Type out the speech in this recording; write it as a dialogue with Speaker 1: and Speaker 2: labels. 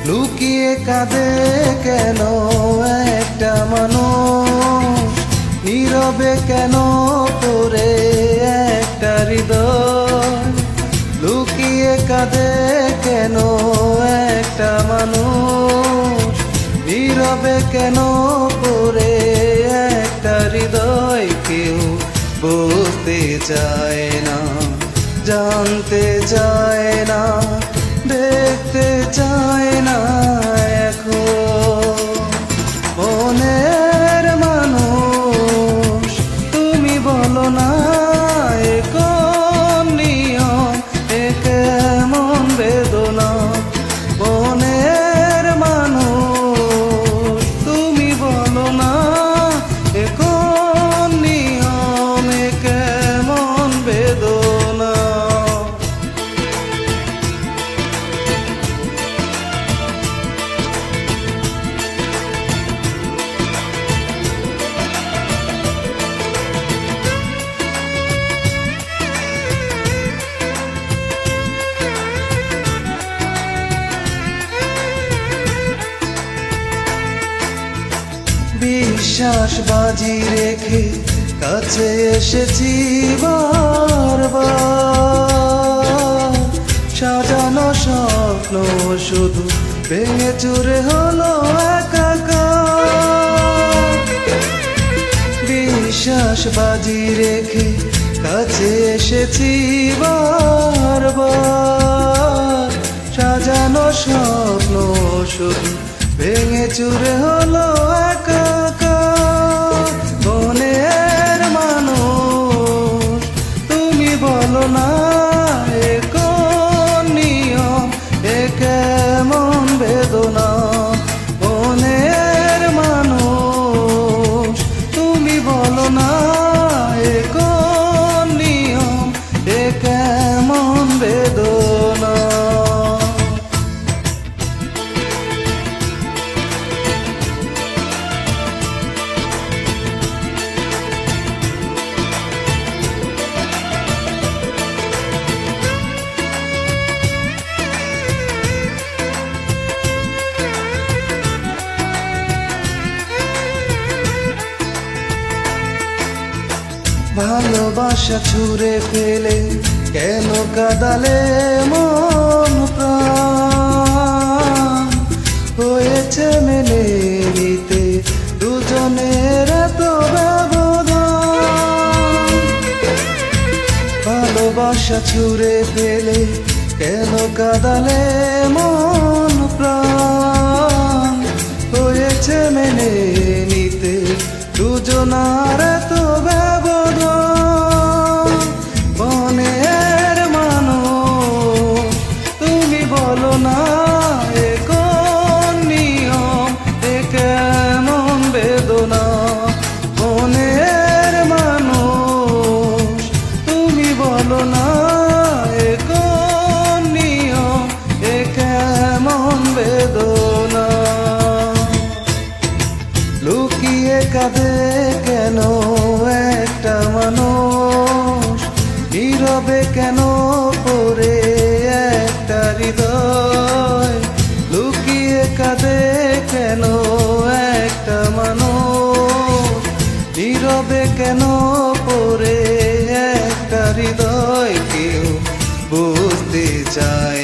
Speaker 1: লুকিয়ে কাঁদে কেন একটা মানুষ, নীরবে কেন করে একটা হৃদয়। লুকিয়ে কাঁদে কেন একটা মানুষ, নীরবে কেন করে একটা হৃদয়। কেউ বুঝতে চায় না, জানতে চায় না, দেখতে চায় না। এখন মনের মানুষ তুমি বলো না, এ কোন নিয়ম, এ কেমন বেদনা। মনের মানুষ তুমি বলো না, এ কোন নিয়ম, এ কেমন বেদনা। বিশ্বাস বাজি রেখে কাছে এসেছি বারবার, সাজানো স্বপ্ন শুধু ভেঙে চুরে হলো একাকার। বিশ্বাস বাজি রেখে কাছে এসেছি বারবার, সাজানো স্বপ্ন শুধু ভেঙে চুরে হলো একাকার। মনের মানুষ তুমি বলো না, এ কোন নিয়ম, এ কেমন বেদনা। মনের মানুষ তুমি বলো না, এ কোন নিয়ম, এ কেমন বেদনা। ভালোবাসা ছুঁড়ে ফেলে কেন কাঁদালে মন প্রাণ। হয়েছে মেনে নিতে দুজনের এত ব্যবধান। ভালোবাসা ছুঁড়ে ফেলে কেন কাঁদালে মন প্রাণ। হয়েছে মেনে নিতে দুজনার এত ব্যবধান। মনের মানুষ তুমি বলো না, এ কোন নিয়ম, এ কেমন বেদনা। মনের মানুষ তুমি বলো না, এ কোন নিয়ম, এ কেমন বেদনা। লুকিয়ে কাঁদে কেন একটা মানুষ, নীরবে কেন করে একটা হৃদয়। লুকিয়ে কাঁদে কেন একটা মানুষ, নীরবে কেন করে একটা হৃদয়। কেউ বুঝতে চায়